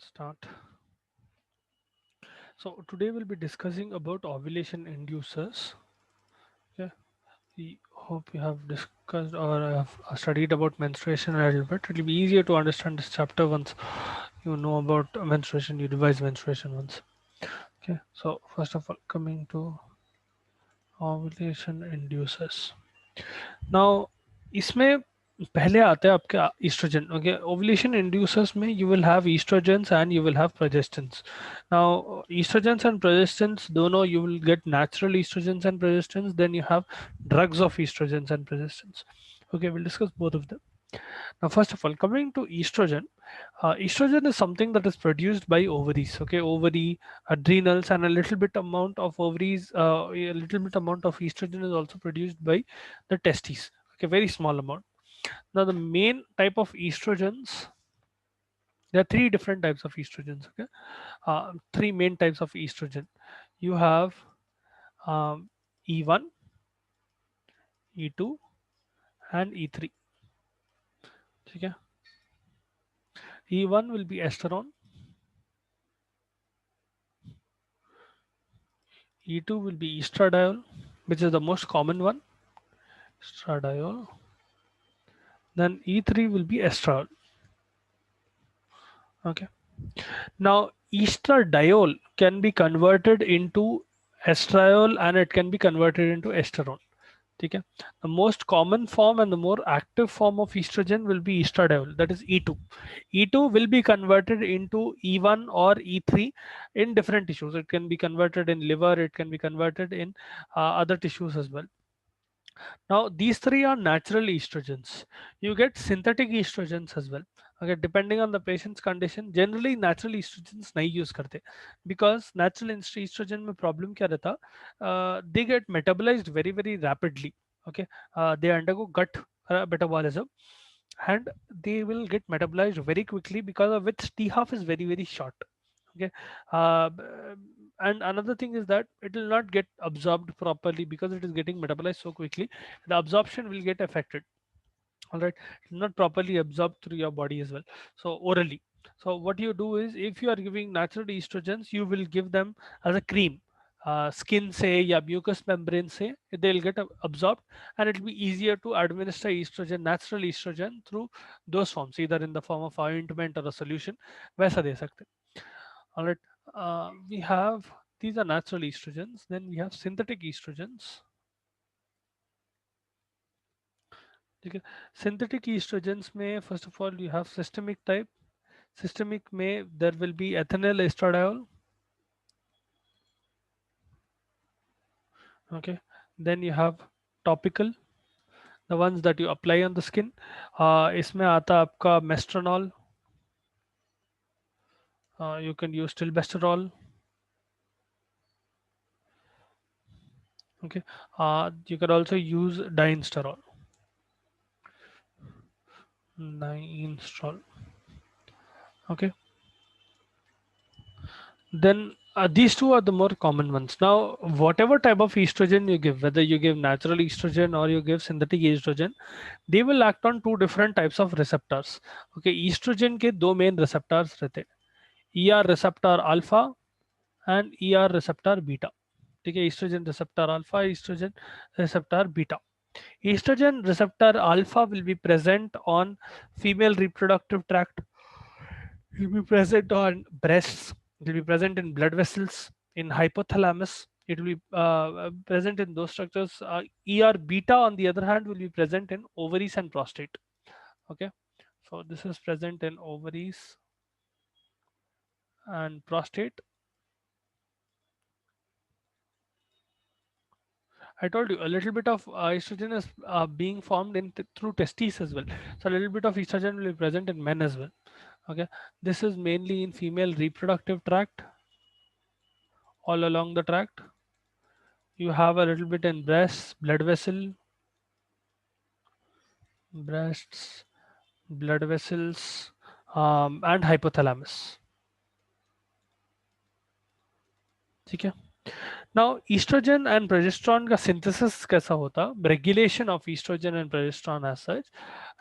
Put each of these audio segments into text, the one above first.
Start. So today we'll be discussing about ovulation inducers. Okay, we hope you have discussed or have studied about menstruation a little bit. It'll be easier to understand this chapter once you know about menstruation, you revise menstruation once. Okay, so first of all, coming to ovulation inducers. Now, इसमें पहले आता है आपका estrogen. Okay, ovulation inducers में you will have estrogens and you will have progestins. Now, estrogens and progestins दोनों you will get natural estrogens and progestins. Then you have drugs of estrogens and progestins. Okay, we'll discuss both of them. Now, first of all, coming to estrogen, estrogen is something that is produced by ovaries. Okay, ovary, adrenals, and a little bit amount of ovaries, a little bit amount of estrogen is also produced by the testes. Okay, very small amount. Now, the main type of estrogens, there are three different types of estrogens. Okay, three main types of estrogen. You have E1, E2, and E3. Okay, E1 will be estrone, E2 will be estradiol, which is the most common one, estradiol. Then E3 will be estradiol. Okay. Now, estradiol can be converted into estradiol and it can be converted into esterone. Okay. The most common form and the more active form of estrogen will be estradiol, that is E2. E2 will be converted into E1 or E3 in different tissues. It can be converted in liver, it can be converted in other tissues as well. Now, these three are natural estrogens. You get synthetic estrogens as well. Okay, depending on the patient's condition, generally natural estrogens नहीं use करते because natural estrogen में problem क्या रहता? They get metabolized very rapidly. Okay, they undergo gut metabolism and they will get metabolized very quickly because of which T half is very short. Okay, and another thing is that it will not get absorbed properly because it is getting metabolized so quickly. The absorption will get affected. All right, it will not properly absorbed through your body as well, so orally. So what you do is, if you are giving natural estrogens, you will give them as a cream, skin say या mucous membrane say, they'll get absorbed and it will be easier to administer estrogen, natural estrogen, through those forms, either in the form of ointment or a solution. वैसा दे सकते. All right. We have, these are natural estrogens. Then we have synthetic estrogens. Okay. Synthetic estrogens may, first of all, you have systemic type. Systemic may, there will be ethinyl estradiol. Okay. Then you have topical, the ones that you apply on the skin. इसमें आता आपका mestranol. You can use tilbestrol. Okay. You can also use diensterol. Diensterol. Okay. Then these two are the more common ones. Now, whatever type of estrogen you give, whether you give natural estrogen or you give synthetic estrogen, they will act on two different types of receptors. Okay, estrogen के दो main receptors रहते हैं, ER receptor alpha and ER receptor beta. ठीक है, estrogen receptor alpha, estrogen receptor beta. Estrogen receptor alpha will be present on female reproductive tract. It will be present on breasts. It will be present in blood vessels, in hypothalamus. It will be present in those structures. ER beta, on the other hand, will be present in ovaries and prostate. Okay, so this is present in ovaries and prostate. I told you a little bit of estrogen is being formed in through testes as well. So a little bit of estrogen will be present in men as well. Okay, this is mainly in female reproductive tract, all along the tract. You have a little bit in breasts, blood vessel, breasts, blood vessels, and hypothalamus. ठीक है. Now, estrogen and progesterone का synthesis कैसा होता? Regulation of estrogen and progesterone as such,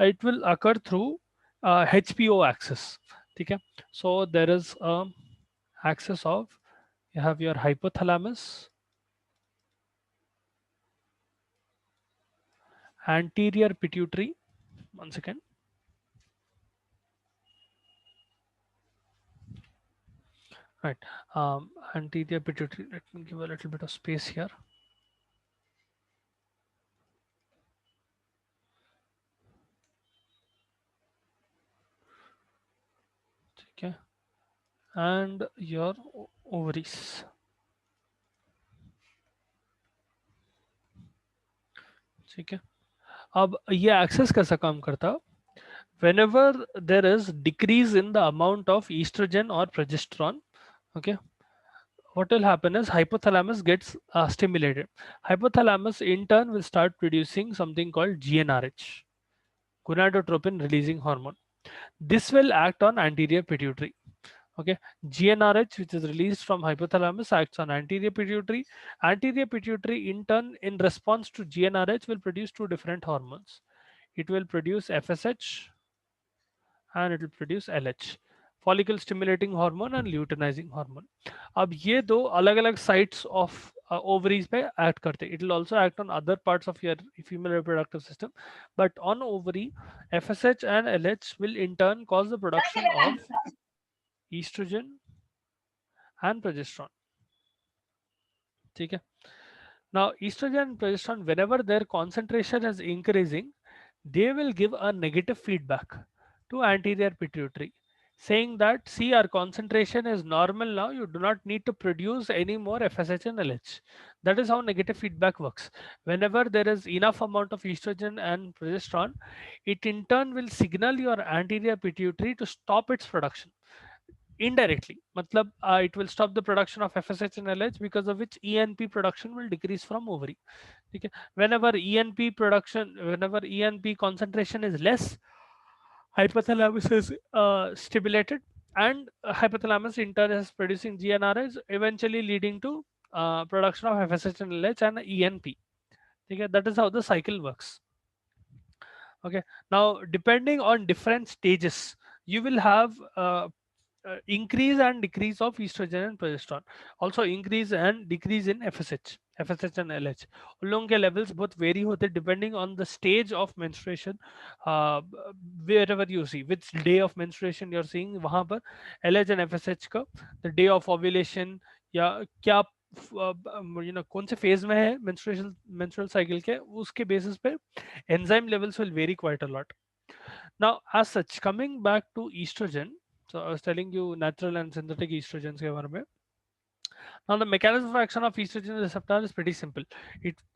it will occur through HPO axis. ठीक है. So there is a axis of, you have your hypothalamus, anterior pituitary, one second, right, anterior pituitary, let me give a little bit of space here. Okay, and your ovaries. ठीक है. अब ये access कैसा काम करता है? Whenever there is decrease in the amount of estrogen or progesterone, okay, what will happen is hypothalamus gets stimulated. Hypothalamus in turn will start producing something called GnRH, gonadotropin releasing hormone. This will act on anterior pituitary. Okay, GnRH, which is released from hypothalamus, acts on anterior pituitary. Anterior pituitary, in turn, in response to GnRH, will produce two different hormones. It will produce FSH and it will produce LH, follicle stimulating hormone and luteinizing hormone. अब ये दो अलग अलग sites of ovaries पे act करते. It will also act on other parts of your female reproductive system, but on ovary, FSH and LH will in turn cause the production of estrogen and progesterone. ठीक है. Now, estrogen and progesterone, whenever their concentration is increasing, they will give a negative feedback to anterior pituitary, saying that, see, our concentration is normal now, you do not need to produce any more FSH and LH. That is how negative feedback works. Whenever there is enough amount of estrogen and progesterone, it in turn will signal your anterior pituitary to stop its production indirectly. Matlab, it will stop the production of FSH and LH, because of which ENP production will decrease from ovary. Okay. Whenever ENP concentration is less, hypothalamus is stimulated, and hypothalamus in turn is producing GnRH, eventually leading to production of FSH and LH and ENP. Okay. That is how the cycle works. Okay. Now, depending on different stages, you will have increase and decrease of estrogen and progesterone, also increase and decrease in FSH and LH. उन लोगों के levels बहुत vary होते depending on the stage of menstruation. uh, Wherever you see which day of menstruation you're seeing, वहाँ पर LH and FSH का the day of ovulation, या क्या कौन से phase में है menstrual cycle के, उसके basis पे enzyme levels will vary quite a lot. Now, as such, coming back to estrogen, so I was telling you natural and synthetic estrogens के बारे में. Now, the mechanism of action of estrogen receptor is pretty simple.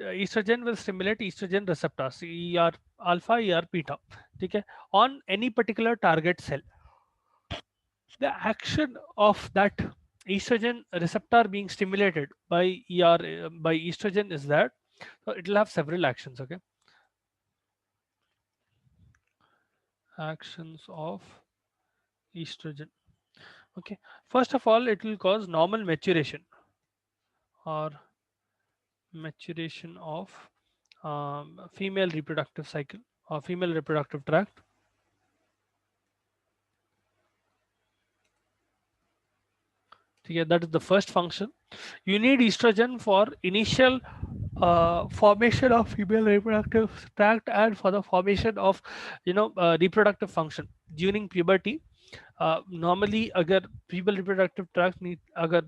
Estrogen will stimulate estrogen receptors, ER alpha, ER beta, ठीक है, on any particular target cell. The action of that estrogen receptor being stimulated by by estrogen is that, so it will have several actions. Okay, actions of estrogen. Okay, first of all, it will cause normal maturation or maturation of female reproductive cycle or female reproductive tract. Okay, that is the first function. You need estrogen for initial formation of female reproductive tract and for the formation of reproductive function during puberty. Normally, अगर female reproductive tract need अगर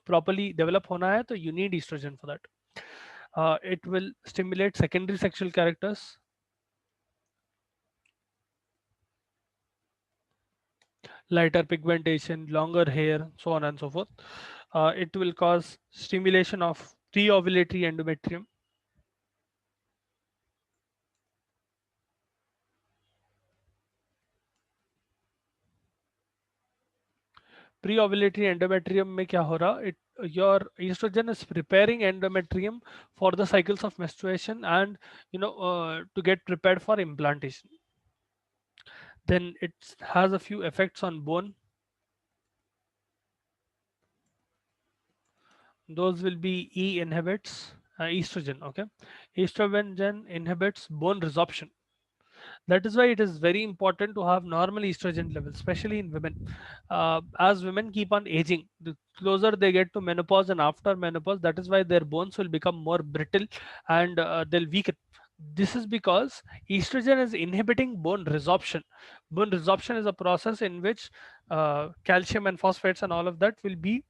properly develop होना है, तो you need estrogen for that. It will stimulate secondary sexual characters, lighter pigmentation, longer hair, so on and so forth. It will cause stimulation of pre-ovulatory endometrium. Pre-ovulatory endometrium में क्या हो रहा? Your estrogen is preparing endometrium for the cycles of menstruation and to get prepared for implantation. Then it has a few effects on bone. Those will be E inhibits estrogen. Okay, estrogen inhibits bone resorption. That is why it is very important to have normal estrogen levels, especially in women. As women keep on aging, the closer they get to menopause and after menopause, that is why their bones will become more brittle and they'll weaken. This is because estrogen is inhibiting bone resorption. Bone resorption is a process in which calcium and phosphates and all of that will be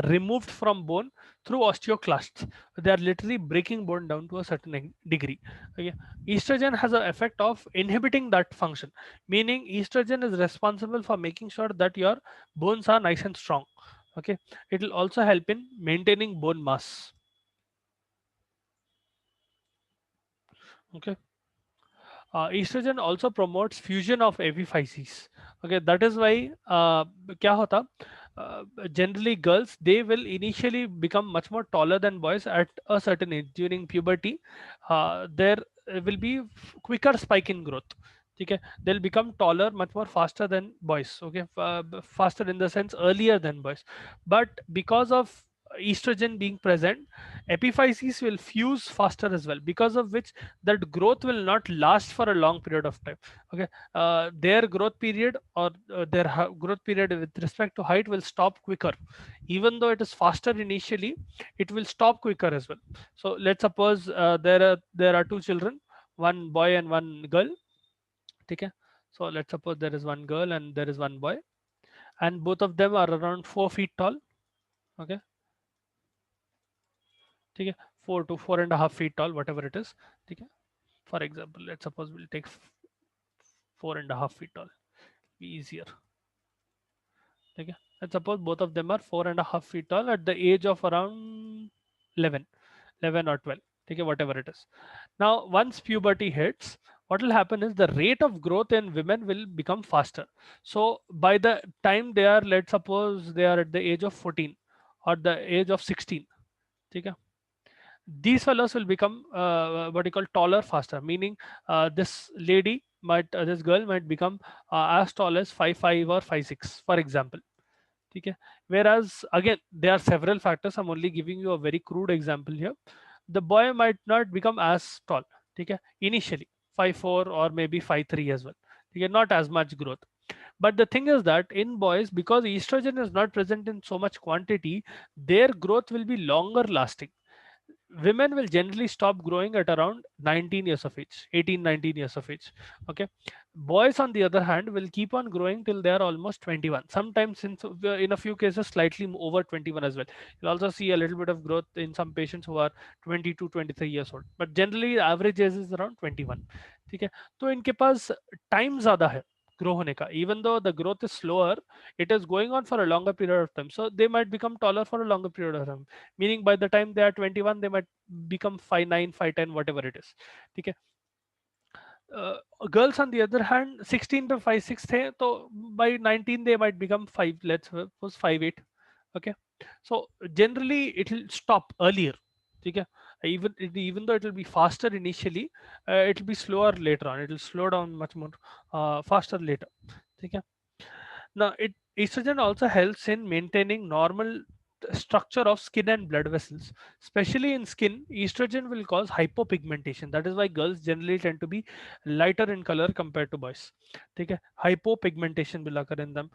removed from bone through osteoclasts. They are literally breaking bone down to a certain degree. Okay. Estrogen has an effect of inhibiting that function, meaning estrogen is responsible for making sure that your bones are nice and strong. Okay. It will also help in maintaining bone mass. Okay. Estrogen also promotes fusion of epiphyses. Okay, that is why क्या होता uh, generally girls they will initially become much more taller than boys at a certain age during puberty. There will be quicker spike in growth. Okay, they'll become taller much more faster than boys. Okay, faster in the sense earlier than boys, but because of estrogen being present, epiphyses will fuse faster as well, because of which that growth will not last for a long period of time. Okay, their growth period or their growth period with respect to height will stop quicker. Even though it is faster initially, it will stop quicker as well. So let's suppose there are two children, one boy and one girl. Okay, so let's suppose there is one girl and there is one boy, and both of them are around 4 feet tall. Okay, okay, 4 to 4.5 feet tall, whatever it is. Okay, for example, let's suppose we'll take 4.5 feet tall, be easier. Okay, and suppose both of them are 4.5 feet tall at the age of around 11, 11 or 12. Okay, whatever it is. Now once puberty hits, what will happen is the rate of growth in women will become faster. So by the time they are, let's suppose they are at the age of 14 or the age of 16. Okay, these fellows will become what you call taller faster, meaning this girl might become as tall as 5'5" or 5'6", for example. Okay. Whereas again, there are several factors. I'm only giving you a very crude example here. The boy might not become as tall. Okay. Initially, 5'4" or maybe 5'3" as well. Okay. Not as much growth. But the thing is that in boys, because estrogen is not present in so much quantity, their growth will be longer lasting. Women will generally stop growing at around 19 years of age, 18, 19 years of age. Okay, boys on the other hand will keep on growing till they are almost 21, sometimes in a few cases slightly over 21 as well. You'll also see a little bit of growth in some patients who are 20 to 23 years old, but generally the average age is around 21. ठीक है, तो इनके पास time ज्यादा है grow होने का. Even though the growth is slower, it is going on for a longer period of time, so they might become taller for a longer period of time, meaning by the time they are 21 they might become 5'9", 5'10", whatever it is. ठीक है. uh, Girls on the other hand 16 to 5'6" थे, तो by 19 they might become 5, let's suppose 5'8". Okay, so generally it will stop earlier. ठीक है. Even though it will be faster initially, it will be slower later on, it will slow down much more faster later. ठीक है. Now, estrogen also helps in maintaining normal structure of skin and blood vessels. Especially in skin, estrogen will cause hypopigmentation. That is why girls generally tend to be lighter in color compared to boys. ठीक है. Hypopigmentation will occur in them.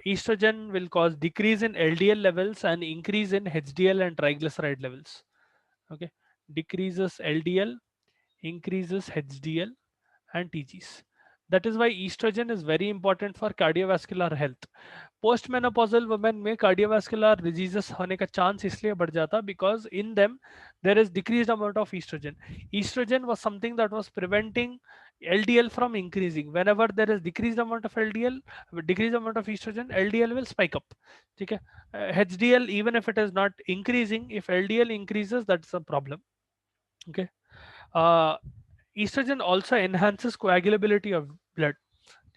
Estrogen will cause decrease in LDL levels and increase in HDL and triglyceride levels. Okay, decreases LDL, increases HDL and TGs. That is why estrogen is very important for cardiovascular health. Post menopausal women में cardiovascular diseases होने का chance इसलिए बढ़ जाता because in them there is decrease amount of oestrogen. Oestrogen was something that was preventing LDL from increasing. Whenever there is decreased amount of LDL, decreased amount of estrogen, LDL will spike up. ठीक है. HDL, even if it is not increasing, if LDL increases, that's a problem. Okay. uh, Estrogen also enhances coagulability of blood.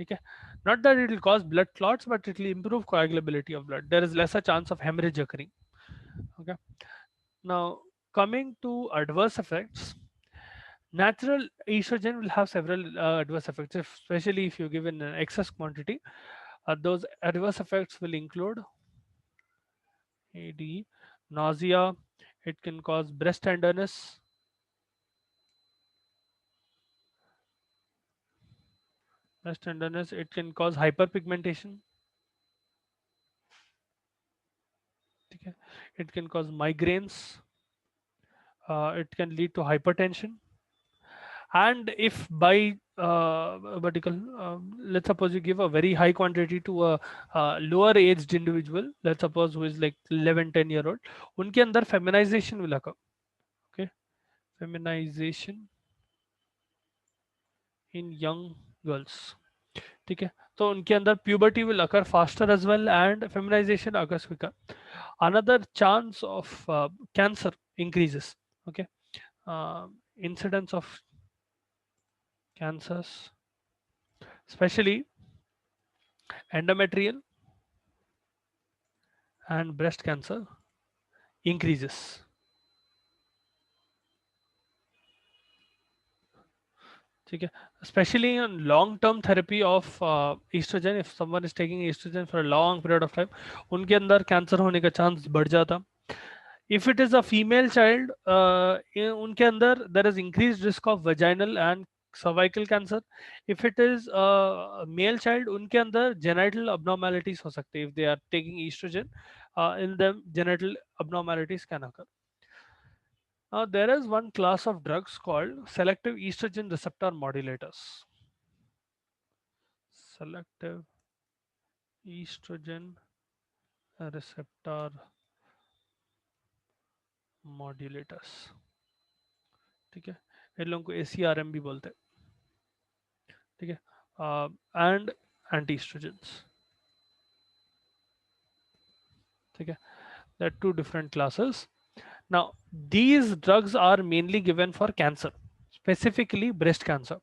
Okay, not that it will cause blood clots, but it will improve coagulability of blood. There is lesser chance of hemorrhage occurring. Okay, now coming to adverse effects, natural estrogen will have several adverse effects, especially if you give in an excess quantity. Those adverse effects will include AD, nausea. It can cause breast tenderness. breast tenderness, it can cause hyperpigmentation. Okay. It can cause migraines. It can lead to hypertension. And if by vertical, let's suppose you give a very high quantity to a lower aged individual, let's suppose who is like 11 10 year old, उनके अंदर feminization will occur. Okay, feminization in young girls. ठीक है, तो उनके अंदर puberty will occur faster as well, and feminization occurs quicker. Another chance of cancer increases. Okay, incidence of cancers, especially endometrial and breast cancer, increases. ठीक है, especially in long term therapy of estrogen, if someone is taking estrogen for a long period of time, उनके अंदर cancer होने का chance बढ़ जाता. If it is a female child, उनके अंदर there is increased risk of vaginal and cervical cancer. If it is a male child, उनके अंदर genital abnormalities हो सकते हैं. If they are taking estrogen, in them genital abnormalities can occur. Now, there is one class of drugs called selective estrogen receptor modulators. Selective estrogen receptor modulators. ठीक है, इन लोगों को ACRM भी बोलते हैं. ठीक है, and anti-estrogens. ठीक है, there are two different classes. Now, these drugs are mainly given for cancer, specifically breast cancer.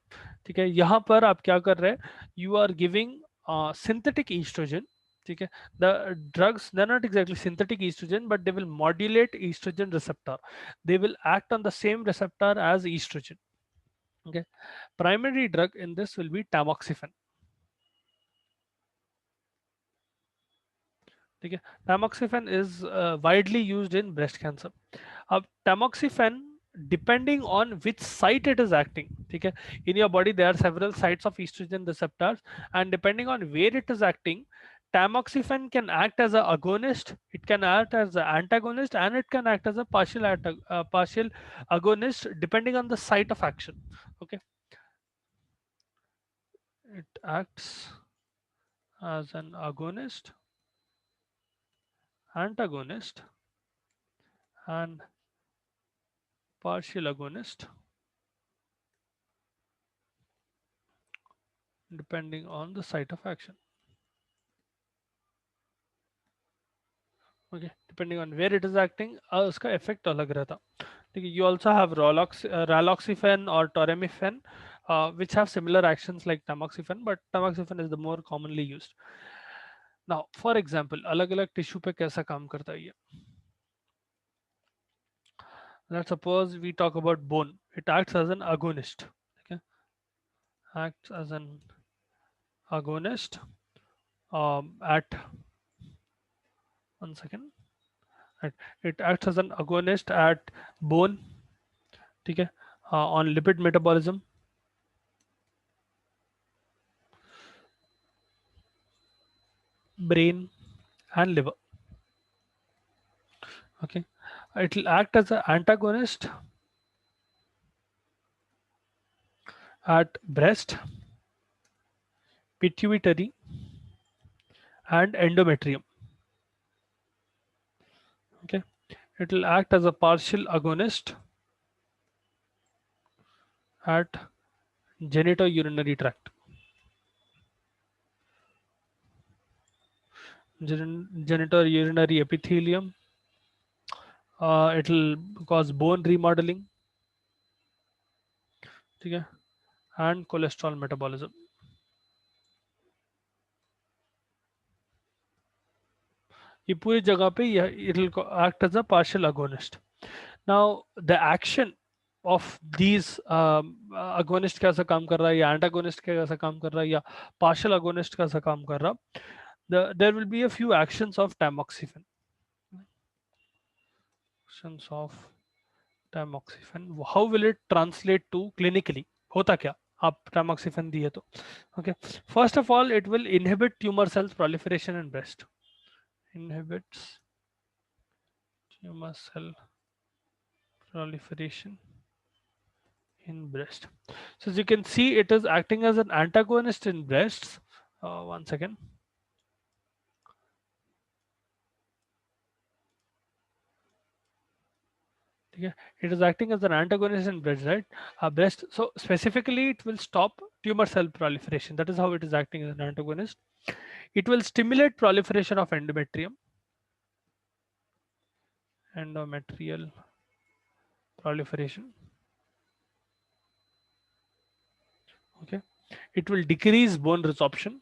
ठीक है, यहाँ पर आप क्या कर रहे हैं? You are giving synthetic estrogen. ठीक है, the drugs, they're not exactly synthetic estrogen, but they will modulate estrogen receptor. They will act on the same receptor as estrogen. Okay, primary drug in this will be tamoxifen. ठीक है, tamoxifen is widely used in breast cancer. अब tamoxifen, depending on which site it is acting, ठीक है, in your body there are several sites of estrogen receptors, and depending on where it is acting, tamoxifen can act as a agonist, it can act as an antagonist, and it can act as a partial agonist depending on the site of action. Okay, it acts as an agonist, antagonist, and partial agonist depending on the site of action. Okay, depending on where it is acting, उसका effect अलग रहता. ठीक है, you also have raloxifene or toremifen, which have similar actions like tamoxifen, but tamoxifen is the more commonly used. Now, for example, अलग अलग tissue पे कैसा काम करता है ये? Let's suppose we talk about bone. It acts as an agonist. Okay, acts as an agonist at 1 second. Right. It acts as an agonist at bone. ठीक है, on lipid metabolism, brain, and liver. Okay, it will act as an antagonist at breast, pituitary, and endometrium. Okay, it will act as a partial agonist at genitourinary tract. Genitourinary epithelium. It will cause bone remodeling. ठीक है, and cholesterol metabolism. ये पूरी जगह पे it will act as a partial agonist. Now, the action of these agonist कैसा काम कर रहा है, या antagonist कैसा काम कर रहा है, या partial agonist कैसा काम कर रहा, there will be a few actions of tamoxifen. Actions of tamoxifen. How will it translate to clinically? होता क्या? आप tamoxifen दिए तो. Okay, first of all it will inhibit tumor cells proliferation in breast. Inhibits tumor cell proliferation in breast. So as you can see, it is acting as an antagonist in breasts. One second. Okay. It is acting as an antagonist in breast, right? Breast. So specifically, it will stop tumor cell proliferation. That is how it is acting as an antagonist. It will stimulate proliferation of endometrium, endometrial proliferation. Okay. It will decrease bone resorption,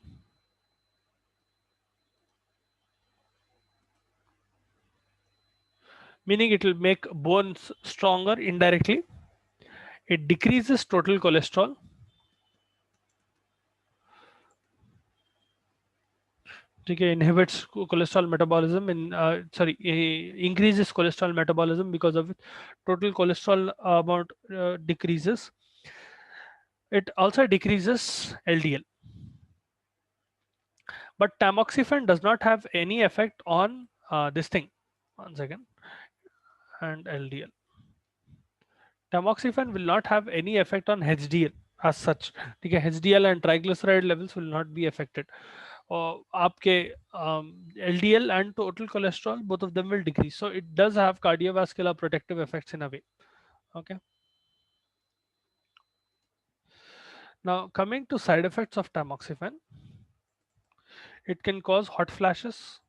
meaning it will make bones stronger indirectly. It decreases total cholesterol. Okay, inhibits cholesterol metabolism in increases cholesterol metabolism, because of it total cholesterol amount decreases. It also decreases LDL, but tamoxifen does not have any effect on this thing. One second. And LDL, tamoxifen will not have any effect on HDL as such. ठीक है, HDL and triglyceride levels will not be affected. और आपके LDL and total cholesterol, both of them will decrease. So it does have cardiovascular protective effects in a way. Okay. Now coming to side effects of tamoxifen, it can cause hot flashes,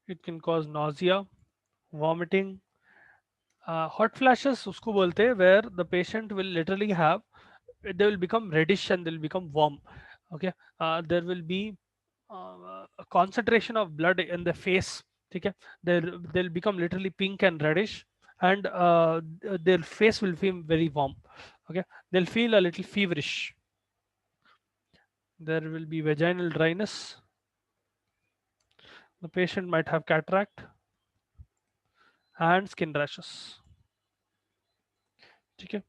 it can cause nausea, vomiting. Hot flashes उसको बोलते हैं where the patient will literally have, they will become reddish and they'll become warm. Okay. There will be a concentration of blood in the face. Okay. They'll become literally pink and reddish, and their face will feel very warm. Okay. They'll feel a little feverish. There will be vaginal dryness. The patient might have cataract and skin rashes. Okay.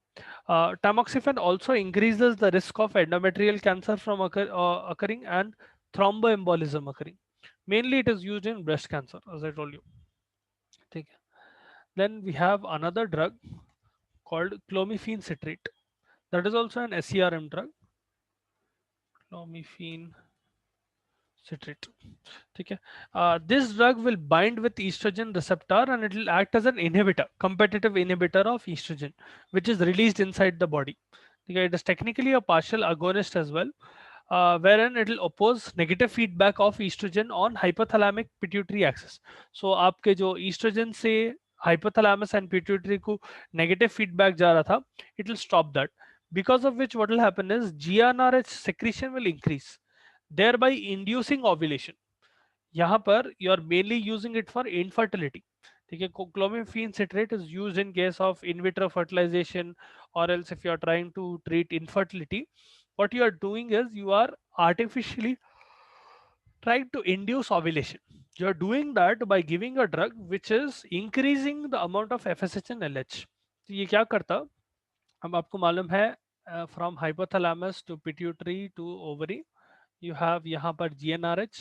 Tamoxifen also increases the risk of endometrial cancer from occurring, and thromboembolism occurring. Mainly it is used in breast cancer, as I told you. Okay. Then we have another drug called clomiphene citrate. That is also an SERM drug. Clomiphene citrate. Okay. This drug will bind with estrogen receptor, and it will act as an inhibitor, competitive inhibitor of estrogen, which is released inside the body. Okay. It is technically a partial agonist as well, wherein it will oppose negative feedback of estrogen on hypothalamic pituitary axis. So आपके जो estrogen से hypothalamus and pituitary को negative feedback जा रहा था, it will stop that. Because of which what will happen is GnRH secretion will increase, thereby inducing ovulation. यहाँ पर you are mainly using it for infertility. ठीक है, clomiphene citrate is used in case of in vitro fertilization, or else if you are trying to treat infertility, what you are doing is you are artificially trying to induce ovulation. You are doing that by giving a drug which is increasing the amount of FSH and LH. तो ये क्या करता, अब आपको मालूम है, from hypothalamus to pituitary to ovary, you have यहाँ पर GnRH,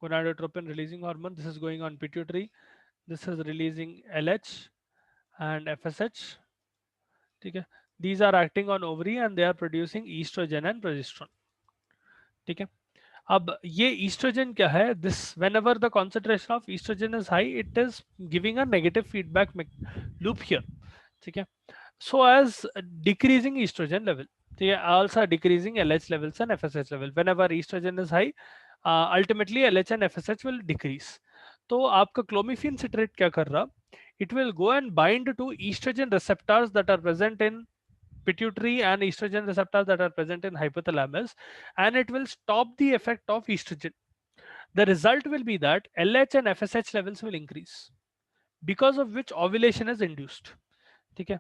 gonadotropin releasing hormone. This is going on pituitary. This is releasing LH and FSH. ठीक है, these are acting on ovary and they are producing estrogen and progesterone. ठीक है, अब ये estrogen क्या है, this whenever the concentration of estrogen is high, it is giving a negative feedback loop here. ठीक है, so as decreasing estrogen level, ठीक है, also decreasing LH levels and FSH level. Whenever estrogen is high, ultimately LH and FSH will decrease. तो आपका clomiphene citrate क्या कर रहा, it will go and bind to estrogen receptors that are present in pituitary and estrogen receptors that are present in hypothalamus, and it will stop the effect of estrogen. The result will be that LH and FSH levels will increase, because of which ovulation is induced. Okay.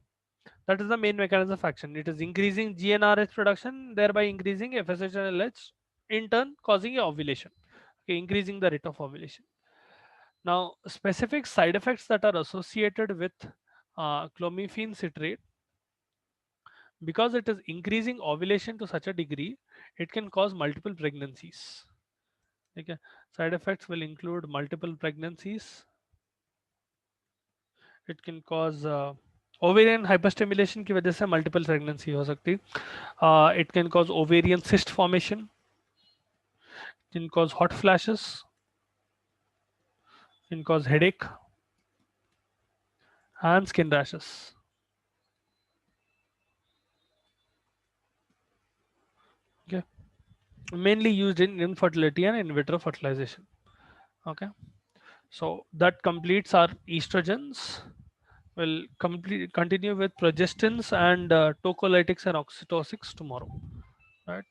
That is the main mechanism of action. It is increasing GnRH production, thereby increasing FSH and LH, in turn causing ovulation. Okay, increasing the rate of ovulation. Now, specific side effects that are associated with clomiphene citrate, Because it is increasing ovulation to such a degree, it can cause multiple pregnancies. Okay, side effects will include multiple pregnancies. It can cause ovarian hyperstimulation की वजह से multiple pregnancy हो सकती. It can cause ovarian cyst formation. It can cause hot flashes. It can cause headache and skin rashes. Okay, mainly used in infertility and in vitro fertilization. Okay, so that completes our estrogens. We'll continue with progestins and tocolytics and oxytocics tomorrow. Right.